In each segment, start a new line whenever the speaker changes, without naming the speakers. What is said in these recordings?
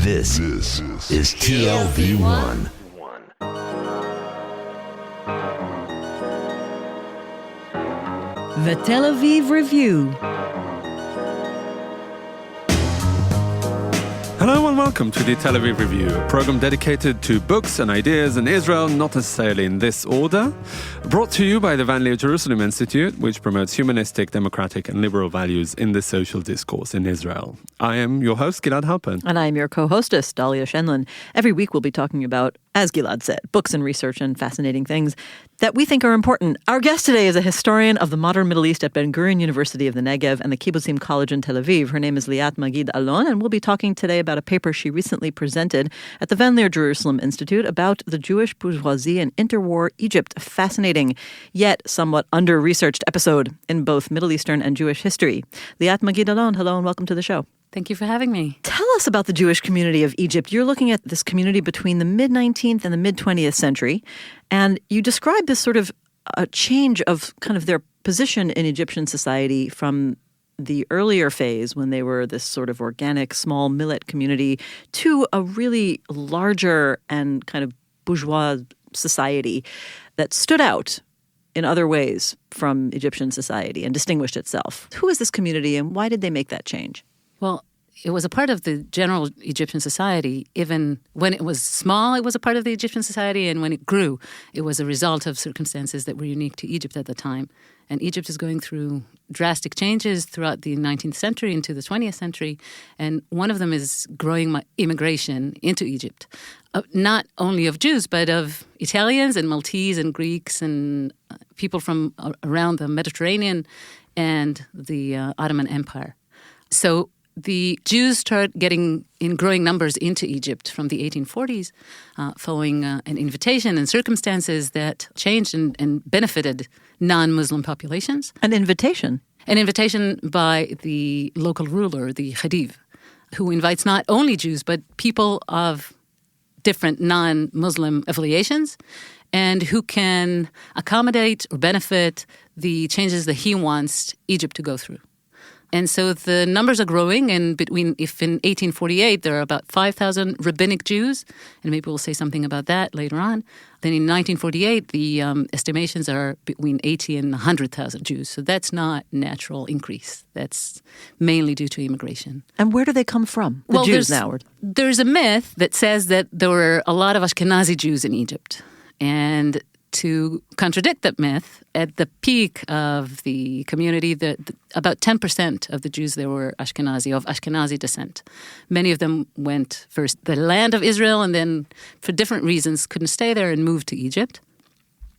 This is TLV1.
The Tel Aviv Review.
Hello and welcome to the Tel Aviv Review, a program dedicated to books and ideas in Israel, not necessarily in this order. Brought to you by the Leer Jerusalem Institute, which promotes humanistic, democratic and liberal values in the social discourse in Israel. I am your host, Gilad Halpern.
And I am your co-hostess, Dalia Shenlin. Every week we'll be talking about, as Gilad said, books and research and fascinating things that we think are important. Our guest today is a historian of the modern Middle East at Ben-Gurion University of the Negev and the Kibbutzim College in Tel Aviv. Her name is Liat Maggid-Alon, and we'll be talking today about a paper she recently presented at the Leer Jerusalem Institute about the Jewish bourgeoisie in interwar Egypt. A fascinating, yet somewhat under-researched episode in both Middle Eastern and Jewish history. Liat Maggid-Alon, hello and welcome to the show.
Thank you for having me.
Tell us about the Jewish community of Egypt. You're looking at this community between the mid-19th and the mid-20th century, and you describe this sort of a change of kind of their position in Egyptian society from the earlier phase when they were this sort of organic, small millet community to a really larger and kind of bourgeois society that stood out in other ways from Egyptian society and distinguished itself. Who is this community and why did they make that change?
Well, it was a part of the general Egyptian society. Even when it was small, it was a part of the Egyptian society. And when it grew, it was a result of circumstances that were unique to Egypt at the time. And Egypt is going through drastic changes throughout the 19th century into the 20th century. And one of them is growing immigration into Egypt, not only of Jews, but of Italians and Maltese and Greeks and people from around the Mediterranean and the Ottoman Empire. So the Jews start getting in growing numbers into Egypt from the 1840s, following an invitation and circumstances that changed and benefited non-Muslim populations.
An invitation?
An invitation by the local ruler, the Khedive, who invites not only Jews, but people of different non-Muslim affiliations and who can accommodate or benefit the changes that he wants Egypt to go through. And so the numbers are growing, and if in 1848 there are about 5,000 rabbinic Jews, and maybe we'll say something about that later on, then in 1948 the estimations are between 80 and 100,000 Jews. So that's not natural increase. That's mainly due to immigration.
And where do they come from, the Jews now?
There's a myth that says that there were a lot of Ashkenazi Jews in Egypt. And to contradict that myth, at the peak of the community, about 10% of the Jews there were of Ashkenazi descent. Many of them went first the land of Israel and then, for different reasons, couldn't stay there and moved to Egypt.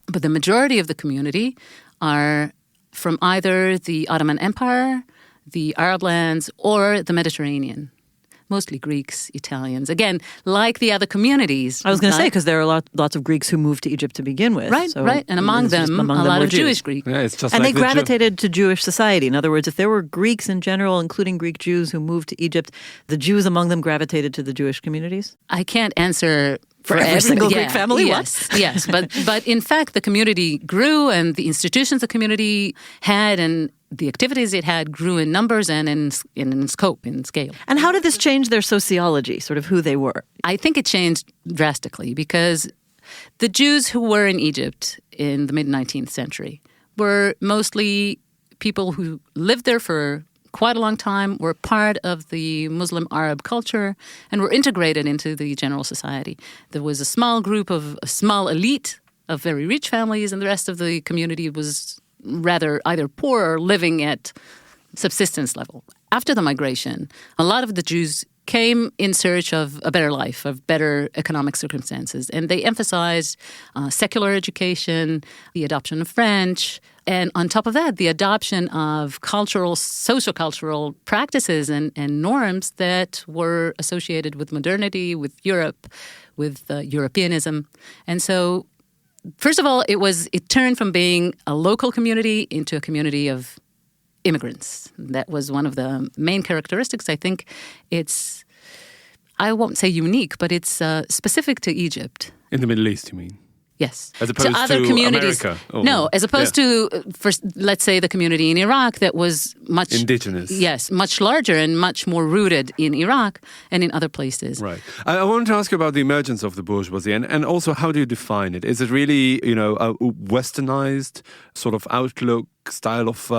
But the majority of the community are from either the Ottoman Empire, the Arab lands, or the Mediterranean. Mostly Greeks, Italians. Again, like the other communities.
I was going to say, because there are lots of Greeks who moved to Egypt to begin with.
Right. And among them, a lot of Jewish Greeks.
Yeah, it's just
and
like
they gravitated to Jewish society. In other words, if there were Greeks in general, including Greek Jews who moved to Egypt, the Jews among them gravitated to the Jewish communities?
I can't answer
for every single Greek family?
Yes, yes. But in fact, the community grew and the institutions the community had and the activities it had grew in numbers and in scope, in scale.
And how did this change their sociology, sort of who they were?
I think it changed drastically because the Jews who were in Egypt in the mid-19th century were mostly people who lived there for quite a long time, were part of the Muslim Arab culture, and were integrated into the general society. There was a small elite of very rich families, and the rest of the community was rather either poor or living at subsistence level. After the migration, a lot of the Jews came in search of a better life, of better economic circumstances. And they emphasized secular education, the adoption of French, and on top of that, the adoption of sociocultural practices and norms that were associated with modernity, with Europe, with Europeanism. And so, first of all, it turned from being a local community into a community of immigrants. That was one of the main characteristics. I think I won't say unique, but it's specific to Egypt.
In the Middle East, you mean?
Yes.
As opposed
to other
to
communities.
America?
No, as opposed to, for, let's say, the community in Iraq that was much...
Indigenous.
Yes, much larger and much more rooted in Iraq and in other places.
Right. I wanted to ask you about the emergence of the bourgeoisie and also how do you define it? Is it really, a westernized sort of outlook, style of,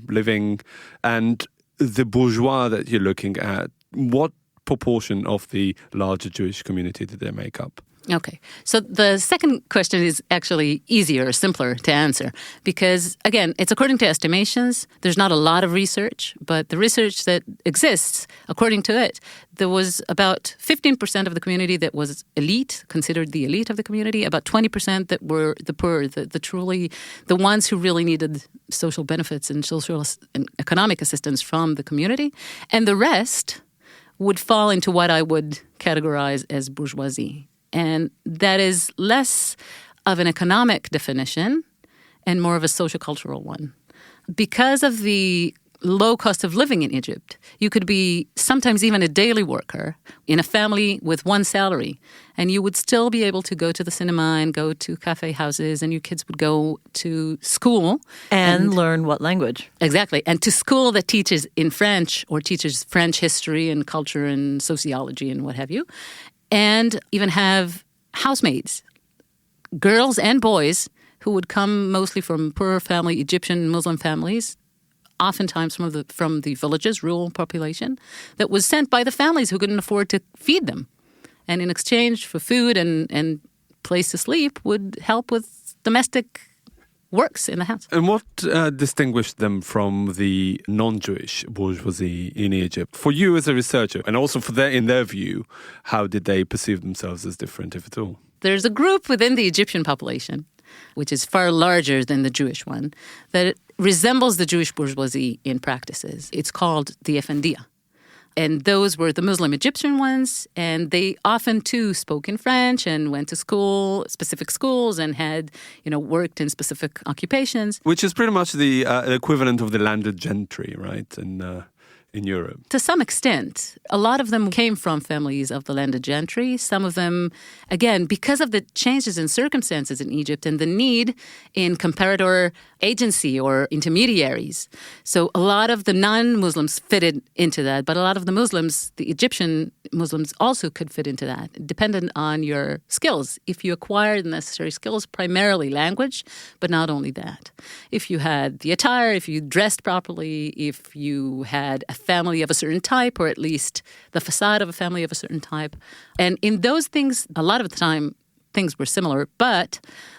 living? And the bourgeois that you're looking at, what proportion of the larger Jewish community did they make up?
Okay. So the second question is actually easier or simpler to answer because, again, it's according to estimations. There's not a lot of research, but the research that exists, according to it, there was about 15% of the community that was elite, considered the elite of the community, about 20% that were the poor, the ones who really needed social benefits and social and economic assistance from the community. And the rest would fall into what I would categorize as bourgeoisie. And that is less of an economic definition and more of a sociocultural one. Because of the low cost of living in Egypt, you could be sometimes even a daily worker in a family with one salary, and you would still be able to go to the cinema and go to cafe houses, and your kids would go to school.
And learn what language?
Exactly. And to school that teaches in French or teaches French history and culture and sociology and what have you. And even have housemaids, girls and boys who would come mostly from poorer family, Egyptian Muslim families, oftentimes from the villages, rural population, that was sent by the families who couldn't afford to feed them. And in exchange for food and place to sleep would help with domestic works in the house.
And what distinguished them from the non-Jewish bourgeoisie in Egypt? For you as a researcher, and also in their view, how did they perceive themselves as different, if at all?
There's a group within the Egyptian population, which is far larger than the Jewish one, that resembles the Jewish bourgeoisie in practices. It's called the Effendia. And those were the Muslim Egyptian ones, and they often, too, spoke in French and went to school, specific schools, and had, worked in specific occupations.
Which is pretty much the equivalent of the landed gentry, right, in Europe?
To some extent. A lot of them came from families of the landed gentry. Some of them, again, because of the changes in circumstances in Egypt and the need in comparator agency or intermediaries. So a lot of the non-Muslims fitted into that, but a lot of the Muslims, the Egyptian Muslims, also could fit into that, dependent on your skills. If you acquired the necessary skills, primarily language, but not only that. If you had the attire, if you dressed properly, if you had a family of a certain type, or at least the facade of a family of a certain type. And in those things, a lot of the time, things were similar.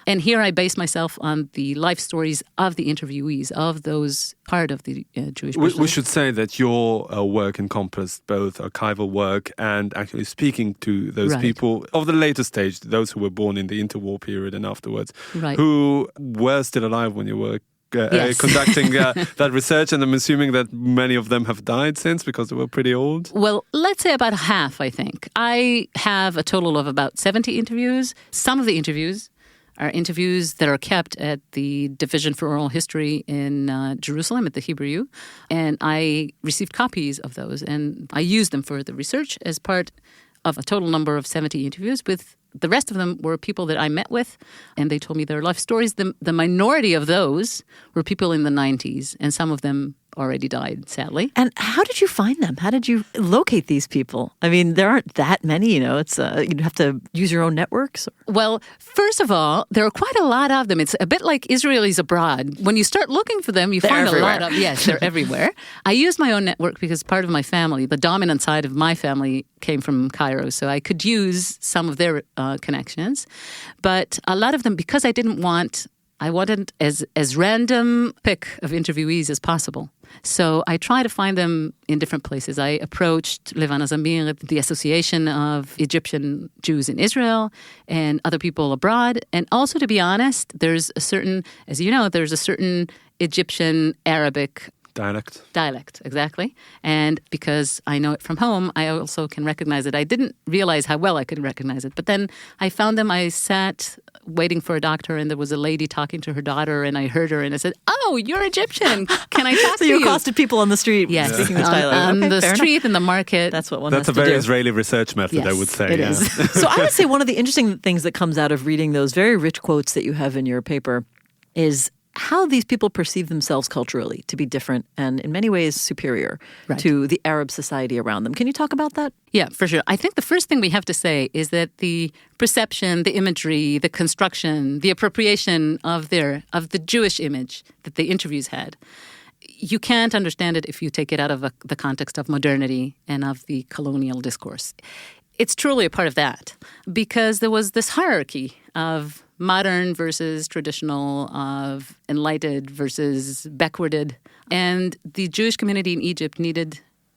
And here I base myself on the life stories of the interviewees, of those part of the Jewish person.
We should say that your work encompassed both archival work and actually speaking to those people of the later stage, those who were born in the interwar period and afterwards, who were still alive when you were conducting that research, and I'm assuming that many of them have died since because they were pretty old.
Well, let's say about half, I think. I have a total of about 70 interviews. Some of the interviews are interviews that are kept at the Division for Oral History in Jerusalem at the Hebrew, and I received copies of those, and I used them for the research as part of a total number of 70 interviews. With the rest of them were people that I met with, and they told me their life stories. The minority of those were people in the 90s, and some of them already died, sadly.
And how did you find them? How did you locate these people? I mean, there aren't that many, it's you'd have to use your own networks.
Well, first of all, there are quite a lot of them. It's a bit like Israelis abroad. When you start looking for them, they're find everywhere. A lot of, yes, they're everywhere. I used my own network because part of my family, the dominant side of my family, came from Cairo, so I could use some of their connections. But a lot of them, because I wanted as random pick of interviewees as possible. So I try to find them in different places. I approached Levana Zamir, the Association of Egyptian Jews in Israel, and other people abroad. And also, to be honest, there's a certain Egyptian Arabic Dialect, exactly. And because I know it from home, I also can recognize it. I didn't realize how well I could recognize it. But then I found them. I sat waiting for a doctor, and there was a lady talking to her daughter, and I heard her, and I said, "Oh, you're Egyptian. Can I talk
So
to you?"
you accosted people on the street speaking this dialect.
On
Okay,
the
fair
street,
enough.
in the market.
That's what one
That's
has
a
to
very
do.
Israeli research method,
Yes,
I would say.
it is.
So I would say one of the interesting things that comes out of reading those very rich quotes that you have in your paper is how these people perceive themselves culturally to be different and in many ways superior to the Arab society around them. Can you talk about that?
Yeah, for sure. I think the first thing we have to say is that the perception, the imagery, the construction, the appropriation of the Jewish image that the interviews had, you can't understand it if you take it out of the context of modernity and of the colonial discourse. It's truly a part of that because there was this hierarchy of modern versus traditional, of enlightened versus backwarded. And the Jewish community in Egypt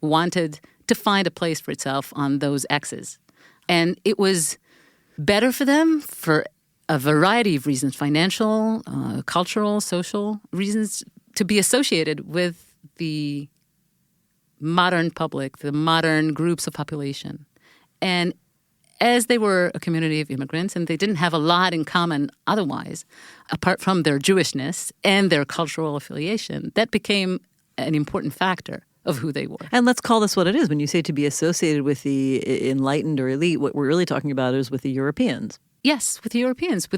wanted to find a place for itself on those axes. And it was better for them for a variety of reasons, financial, cultural, social reasons, to be associated with the modern public, the modern groups of population. And as they were a community of immigrants and they didn't have a lot in common otherwise, apart from their Jewishness and their cultural affiliation, that became an important factor of who they were.
And let's call this what it is. When you say to be associated with the enlightened or elite, what we're really talking about is with the Europeans.
Yes, with the Europeans.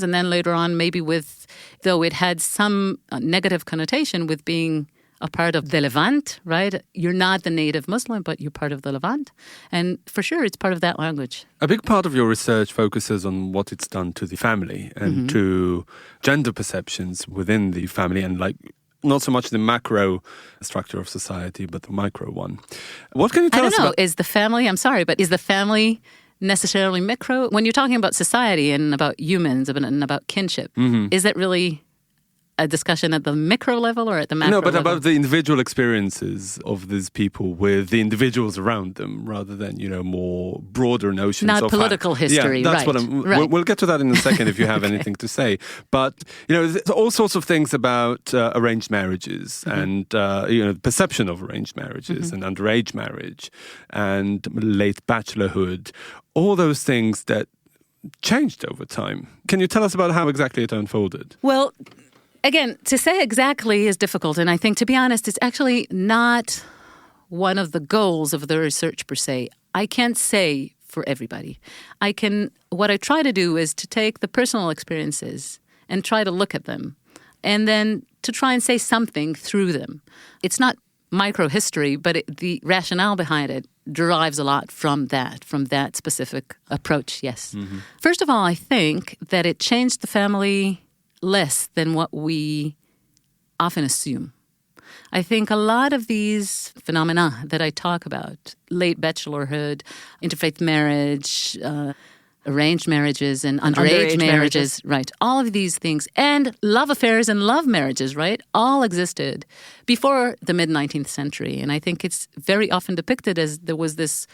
And then later on, maybe though it had some negative connotation with being a part of the Levant, right? You're not the native Muslim, but you're part of the Levant. And for sure, it's part of that language.
A big part of your research focuses on what it's done to the family and to gender perceptions within the family and not so much the macro structure of society, but the micro one. What can you tell us about?
Is the family necessarily micro? When you're talking about society and about humans and about kinship, is that really a discussion at the micro level or at the macro level?
No, but about the individual experiences of these people with the individuals around them rather than, more broader notions
Not
of
political history,
Yeah, that's
right.
what we'll get to that in a second if you have anything to say. But, there's all sorts of things about arranged marriages and, perception of arranged marriages and underage marriage and late bachelorhood, all those things that changed over time. Can you tell us about how exactly it unfolded?
Well, again, to say exactly is difficult. And I think, to be honest, it's actually not one of the goals of the research per se. I can't say for everybody. What I try to do is to take the personal experiences and try to look at them and then to try and say something through them. It's not microhistory, but the rationale behind it derives a lot from that specific approach, yes. First of all, I think that it changed the family less than what we often assume. I think a lot of these phenomena that I talk about, late bachelorhood, interfaith marriage, arranged marriages and underage marriages, right, all of these things, and love affairs and love marriages, right, all existed before the mid-19th century. And I think it's very often depicted as there was this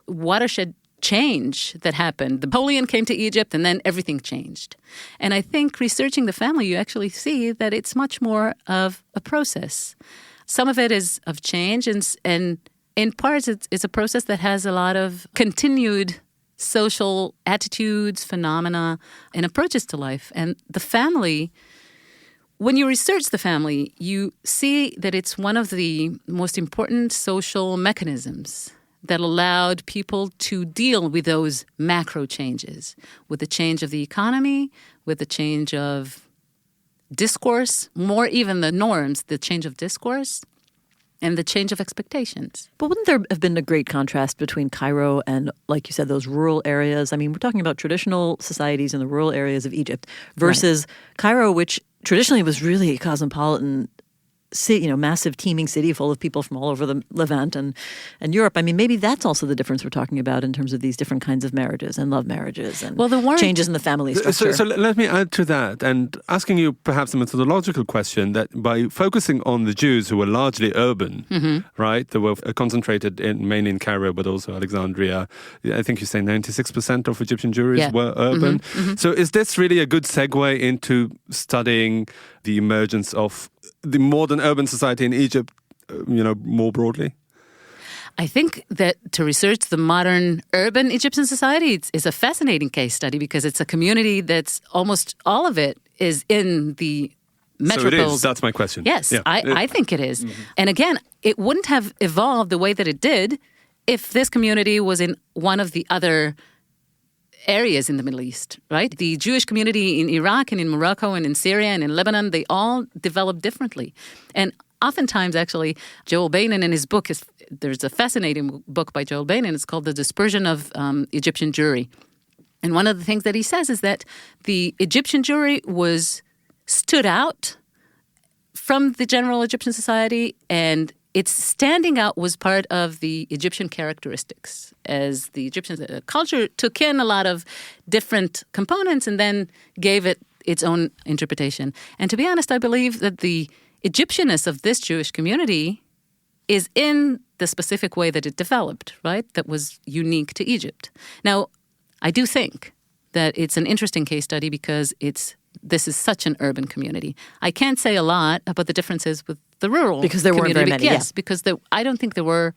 watershed change that happened. Napoleon came to Egypt and then everything changed. And I think researching the family, you actually see that it's much more of a process. Some of it is of change and in parts it's a process that has a lot of continued social attitudes, phenomena, and approaches to life. And the family, when you research the family, you see that it's one of the most important social mechanisms that allowed people to deal with those macro changes, with the change of the economy, with the change of discourse, more even the norms, the change of discourse, and the change of expectations.
But wouldn't there have been a great contrast between Cairo and, like you said, those rural areas? I mean, we're talking about traditional societies in the rural areas of Egypt versus Cairo, which traditionally was really a cosmopolitan city, massive teeming city full of people from all over the Levant and Europe. I mean, maybe that's also the difference we're talking about in terms of these different kinds of marriages and love marriages and changes in the family structure.
So let me add to that and asking you perhaps a methodological question that by focusing on the Jews who were largely urban, right, they were concentrated mainly in Cairo but also Alexandria. I think you say 96% of Egyptian Jewry were urban. So is this really a good segue into studying the emergence of the modern urban society in Egypt, more broadly?
I think that to research the modern urban Egyptian society is a fascinating case study because it's a community that's almost all of it is in the metropoles.
So it is. That's my question.
Yes,
Yeah.
I think it is. Mm-hmm. And again, it wouldn't have evolved the way that it did if this community was in one of the other areas in the Middle East, right? The Jewish community in Iraq and in Morocco and in Syria and in Lebanon, they all developed differently. And oftentimes, actually, Joel Bainin in his book, there's a fascinating book by Joel Bainin, it's called The Dispersion of Egyptian Jewry. And one of the things that he says is that the Egyptian Jewry stood out from the general Egyptian society, and its standing out was part of the Egyptian characteristics, as the Egyptian culture took in a lot of different components and then gave it its own interpretation. And to be honest, I believe that the Egyptianness of this Jewish community is in the specific way that it developed, right? That was unique to Egypt. Now, I do think that it's an interesting case study because this is such an urban community. I can't say a lot about the differences with the rural
because there weren't very many.
Yes, because I don't think there were,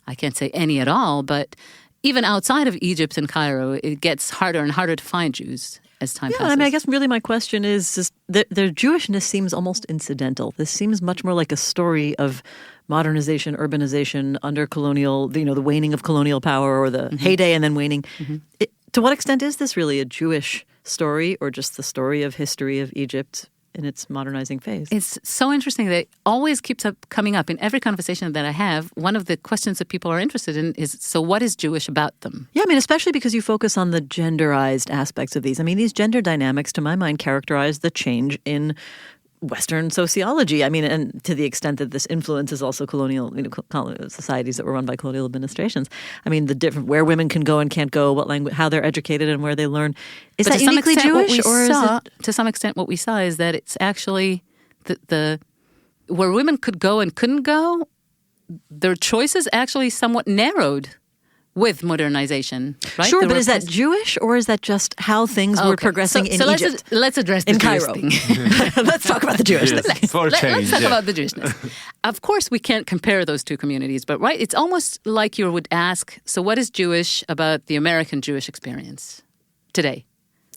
I can't say any at all, but even outside of Egypt and Cairo, it gets harder and harder to find Jews as time passes.
I mean, I guess really my question is their Jewishness seems almost incidental. This seems much more like a story of modernization, urbanization under colonial, the waning of colonial power or the heyday and then waning. Mm-hmm. To what extent is this really a Jewish story or just the story of history of Egypt in its modernizing phase?
It's so interesting that it always keeps coming up in every conversation that I have. One of the questions that people are interested in is, so what is Jewish about them?
Yeah, I mean, especially because you focus on the genderized aspects of these. I mean, these gender dynamics, to my mind, characterize the change in Western sociology. I mean, and to the extent that this influences also colonial societies that were run by colonial administrations. I mean, the different where women can go and can't go, what language, how they're educated, and where they learn. Is that uniquely Jewish, or is it?
To some extent, what we saw is that it's actually the where women could go and couldn't go. Their choices actually somewhat narrowed with modernization, right?
Sure, but is that Jewish or is that just how things were progressing in Egypt?
Let's address the
in
Jewish
Cairo.
thing.
Let's talk about the Jewishness.
Yes,
Let's talk about the Jewishness. Of course, we can't compare those two communities, but right, it's almost like you would ask, so what is Jewish about the American Jewish experience today?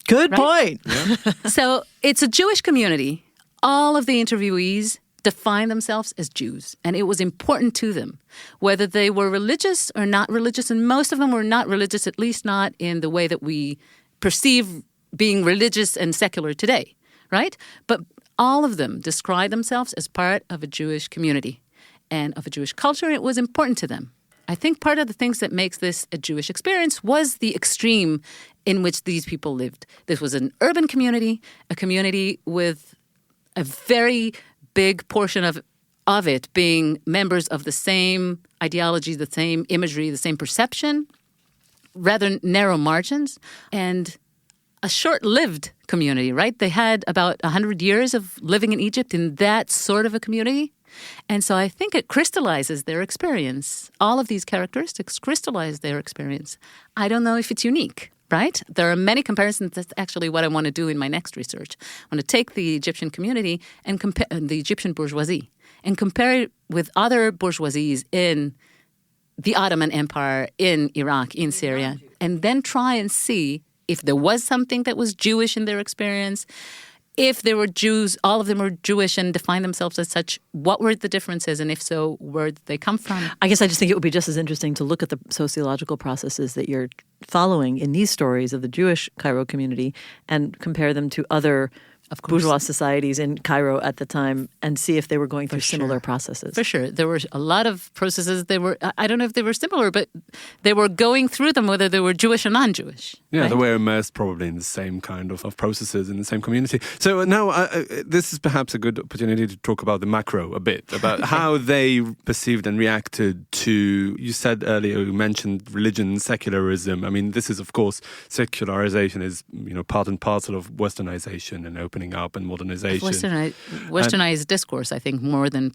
Good point.
Yeah.
So it's a Jewish community. All of the interviewees define themselves as Jews, and it was important to them, whether they were religious or not religious, and most of them were not religious, at least not in the way that we perceive being religious and secular today, right? But all of them describe themselves as part of a Jewish community and of a Jewish culture, and it was important to them. I think part of the things that makes this a Jewish experience was the extreme in which these people lived. This was an urban community, a community with a very big portion of it being members of the same ideology, the same imagery, the same perception, rather narrow margins, and a short-lived community, right? They had about 100 years of living in Egypt in that sort of a community. And so I think it crystallizes their experience. All of these characteristics crystallize their experience. I don't know if it's unique, right? There are many comparisons. That's actually what I want to do in my next research. I want to take the Egyptian community and compare the Egyptian bourgeoisie and compare it with other bourgeoisies in the Ottoman Empire, in Iraq, in Syria, and then try and see if there was something that was Jewish in their experience. If there were Jews, all of them were Jewish and defined themselves as such, what were the differences? And if so, where did they come from?
I guess I just think it would be just as interesting to look at the sociological processes that you're following in these stories of the Jewish Cairo community and compare them to other bourgeois societies in Cairo at the time and see if they were going through similar processes.
For sure. There were a lot of processes. I don't know if they were similar, but they were going through them, whether they were Jewish or non-Jewish.
Yeah,
right?
They were immersed probably in the same kind of processes in the same community. So now this is perhaps a good opportunity to talk about the macro a bit, about how they perceived and reacted to, you said earlier, you mentioned religion, secularism. I mean, this is, of course, secularization is, part and parcel of westernization and opening up and modernization.
Westernized discourse, I think, more than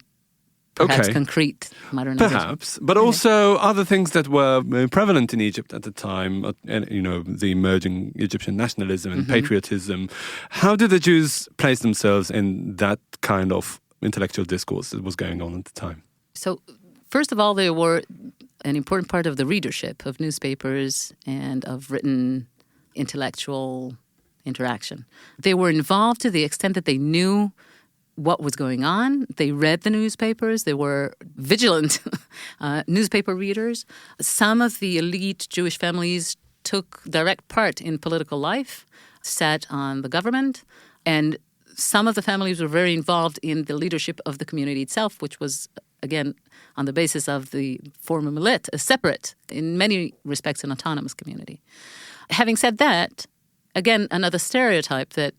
perhaps concrete modernization.
Perhaps, but also other things that were prevalent in Egypt at the time, the emerging Egyptian nationalism and patriotism. How did the Jews place themselves in that kind of intellectual discourse that was going on at the time?
So, first of all, they were an important part of the readership of newspapers and of written intellectual interaction. They were involved to the extent that they knew what was going on. They read the newspapers. They were vigilant newspaper readers. Some of the elite Jewish families took direct part in political life, sat on the government, and some of the families were very involved in the leadership of the community itself, which was, again, on the basis of the former millet, a separate, in many respects, an autonomous community. Having said that, again, another stereotype that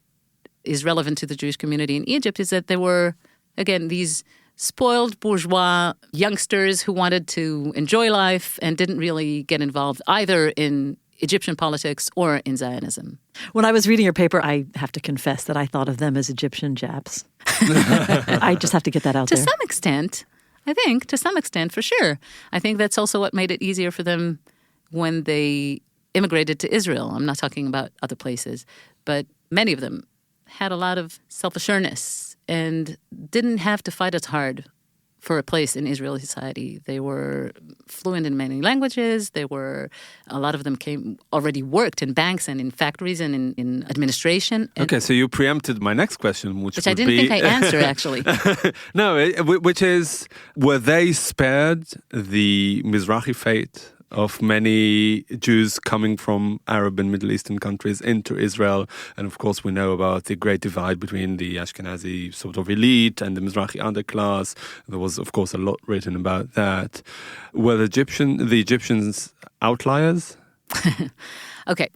is relevant to the Jewish community in Egypt is that there were, again, these spoiled bourgeois youngsters who wanted to enjoy life and didn't really get involved either in Egyptian politics or in Zionism.
When I was reading your paper, I have to confess that I thought of them as Egyptian Japs. I just have to get that out
To
there.
some extent, I think, to some extent, for sure. I think that's also what made it easier for them when they immigrated to Israel. I'm not talking about other places, but many of them had a lot of self-assuredness and didn't have to fight as hard for a place in Israeli society. They were fluent in many languages. A lot of them already worked in banks and in factories and in administration.
Okay, so you preempted my next question, which
I didn't think I answered, actually.
No, which is, were they spared the Mizrahi fate of many Jews coming from Arab and Middle Eastern countries into Israel? And of course, we know about the great divide between the Ashkenazi sort of elite and the Mizrahi underclass. There was, of course, a lot written about that. Were the Egyptians outliers?
Okay.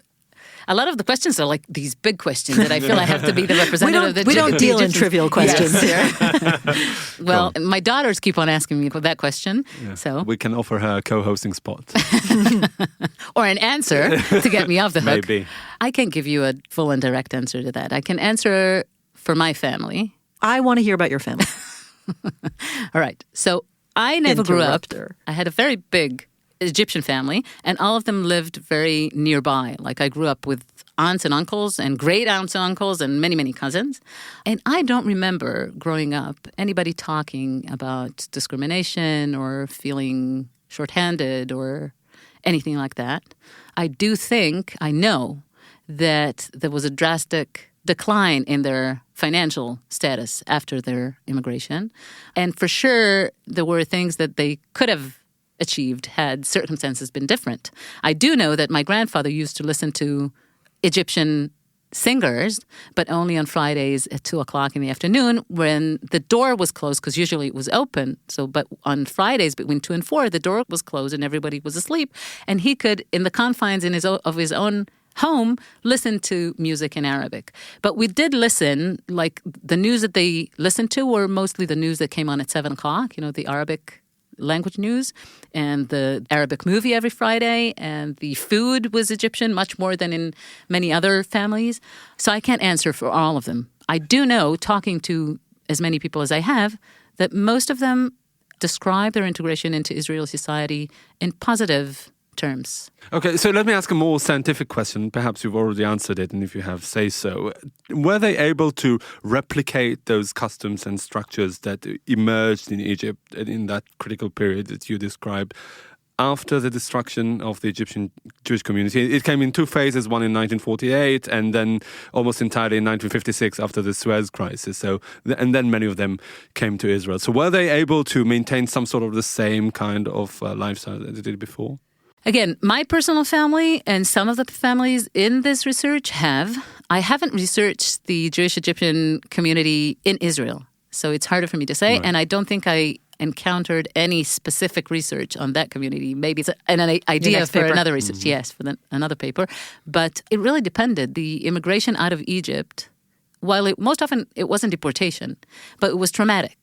A lot of the questions are like these big questions that I feel I have to be the representative.
We don't deal in trivial questions here.
Well, my daughters keep on asking me that question.
Yeah.
So
we can offer her a co-hosting spot.
Or an answer to get me off the hook.
Maybe.
I can't give you a full and direct answer to that. I can answer for my family.
I want to hear about your family.
All right. So I never grew up.
Interrupter.
I had a very big Egyptian family, and all of them lived very nearby. Like, I grew up with aunts and uncles and great aunts and uncles and many, many cousins. And I don't remember growing up anybody talking about discrimination or feeling shorthanded or anything like that. I know that there was a drastic decline in their financial status after their immigration. And for sure, there were things that they could have achieved had circumstances been different. I do know that my grandfather used to listen to Egyptian singers, but only on Fridays at 2:00 in the afternoon when the door was closed, because usually it was open. But on Fridays between 2 and 4, the door was closed and everybody was asleep. And he could, in the confines of his own home, listen to music in Arabic. But we did listen, like the news that they listened to were mostly the news that came on at 7:00, the Arabic language news, and the Arabic movie every Friday, and the food was Egyptian much more than in many other families. So I can't answer for all of them. I do know, talking to as many people as I have, that most of them describe their integration into Israeli society in positive terms.
Okay, so let me ask a more scientific question. Perhaps you've already answered it, and if you have, say so. Were they able to replicate those customs and structures that emerged in Egypt in that critical period that you described after the destruction of the Egyptian Jewish community? It came in two phases, one in 1948 and then almost entirely in 1956 after the Suez crisis. And then many of them came to Israel. So were they able to maintain some sort of the same kind of lifestyle that they did before?
Again, my personal family and some of the families in this research have. I haven't researched the Jewish Egyptian community in Israel, so it's harder for me to say. Right. And I don't think I encountered any specific research on that community. Maybe it's an idea for another research. Mm-hmm. Yes, for another paper. But it really depended. The immigration out of Egypt, while most often it wasn't deportation, but it was traumatic.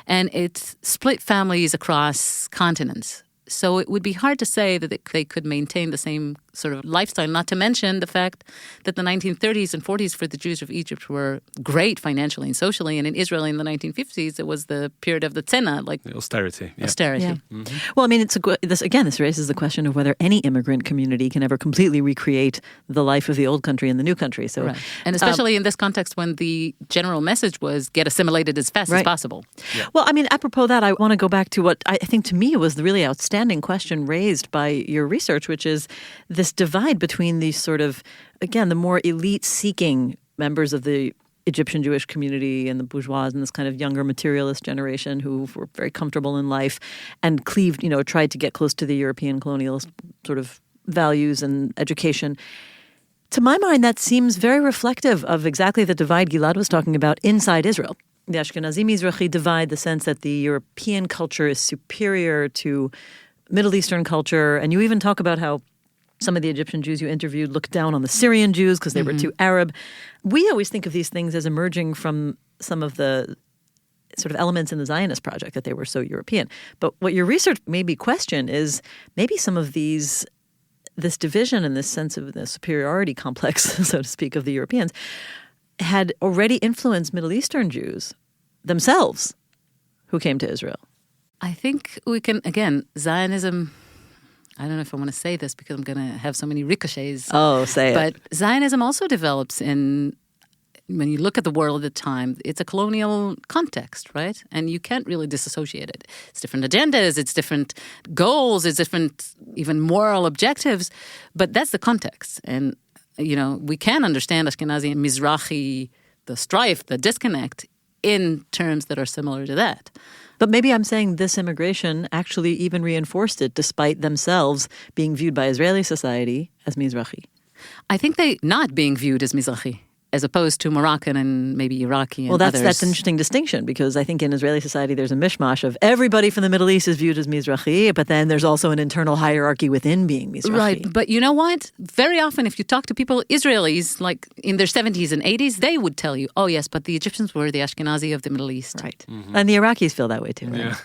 And it split families across continents. So it would be hard to say that they could maintain the same sort of lifestyle, not to mention the fact that the 1930s and 40s for the Jews of Egypt were great financially and socially. And in Israel in the 1950s, it was the period of the tzena, like
The austerity. Yeah.
austerity.
Yeah. Well, I mean, this raises the question of whether any immigrant community can ever completely recreate the life of the old country and the new country. So,
Right. And especially in this context when the general message was get assimilated as fast as possible.
Well, I mean, apropos that, I want to go back to what I think to me was the really outstanding question raised by your research, which is this divide between these sort of, again, the more elite-seeking members of the Egyptian Jewish community and the bourgeois and this kind of younger materialist generation who were very comfortable in life and cleaved, tried to get close to the European colonialist sort of values and education. To my mind, that seems very reflective of exactly the divide Gilad was talking about inside Israel. The Ashkenazi-Mizrahi divide, the sense that the European culture is superior to Middle Eastern culture. And you even talk about how some of the Egyptian Jews you interviewed looked down on the Syrian Jews because they were too Arab. We always think of these things as emerging from some of the sort of elements in the Zionist project, that they were so European. But what your research made me question is maybe some of this division and this sense of the superiority complex, so to speak, of the Europeans had already influenced Middle Eastern Jews themselves who came to Israel.
I think we can, again, Zionism, I don't know if I want to say this because I'm going to have so many ricochets.
Oh, say it.
But Zionism also develops when you look at the world at the time, it's a colonial context, right? And you can't really disassociate it. It's different agendas, it's different goals, it's different even moral objectives, but that's the context. And, we can understand Ashkenazi and Mizrahi, the strife, the disconnect, in terms that are similar to that.
But maybe I'm saying this immigration actually even reinforced it, despite themselves being viewed by Israeli society as Mizrahi.
I think they not being viewed as Mizrahi, as opposed to Moroccan and maybe Iraqi and
Well, that's
others.
an interesting distinction, because I think in Israeli society there's a mishmash of everybody from the Middle East is viewed as Mizrahi, but then there's also an internal hierarchy within being Mizrahi.
Right, but you know what? Very often if you talk to people, Israelis, like in their 70s and 80s, they would tell you, oh yes, but the Egyptians were the Ashkenazi of the Middle East.
Right. And the Iraqis feel that way too. Right?
Yeah.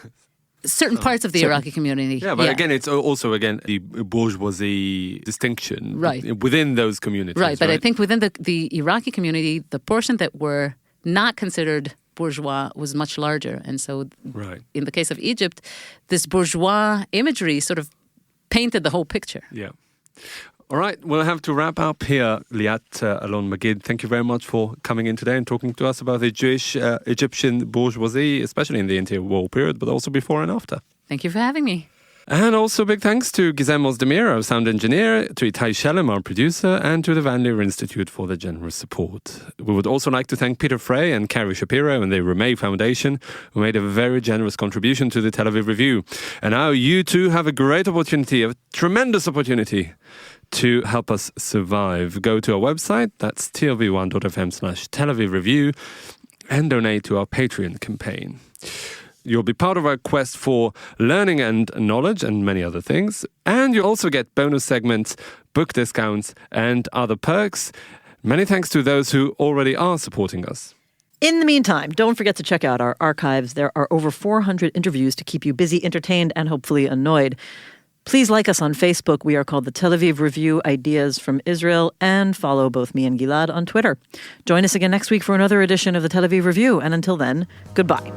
Certain parts of the Iraqi community.
Yeah, but again, it's also, the bourgeoisie distinction within those communities.
Right, but I think within the Iraqi community, the portion that were not considered bourgeois was much larger. And so in the case of Egypt, this bourgeois imagery sort of painted the whole picture.
Yeah. All right, we'll have to wrap up here. Liat Alon Maggid, thank you very much for coming in today and talking to us about the Jewish Egyptian bourgeoisie, especially in the interwar period, but also before and after.
Thank you for having me.
And also big thanks to Gizem Ozdemir, our sound engineer, to Itai Shelem, our producer, and to the Leer Institute for their generous support. We would also like to thank Peter Frey and Carrie Shapiro and the Remey Foundation, who made a very generous contribution to the Tel Aviv Review. And now you too have a great opportunity, a tremendous opportunity, to help us survive. Go to our website, that's tlv1.fm/Tel Aviv Review, and donate to our Patreon campaign. You'll be part of our quest for learning and knowledge and many other things. And you also get bonus segments, book discounts, and other perks. Many thanks to those who already are supporting us.
In the meantime, don't forget to check out our archives. There are over 400 interviews to keep you busy, entertained, and hopefully annoyed. Please like us on Facebook. We are called the Tel Aviv Review Ideas from Israel, and follow both me and Gilad on Twitter. Join us again next week for another edition of the Tel Aviv Review. And until then, goodbye.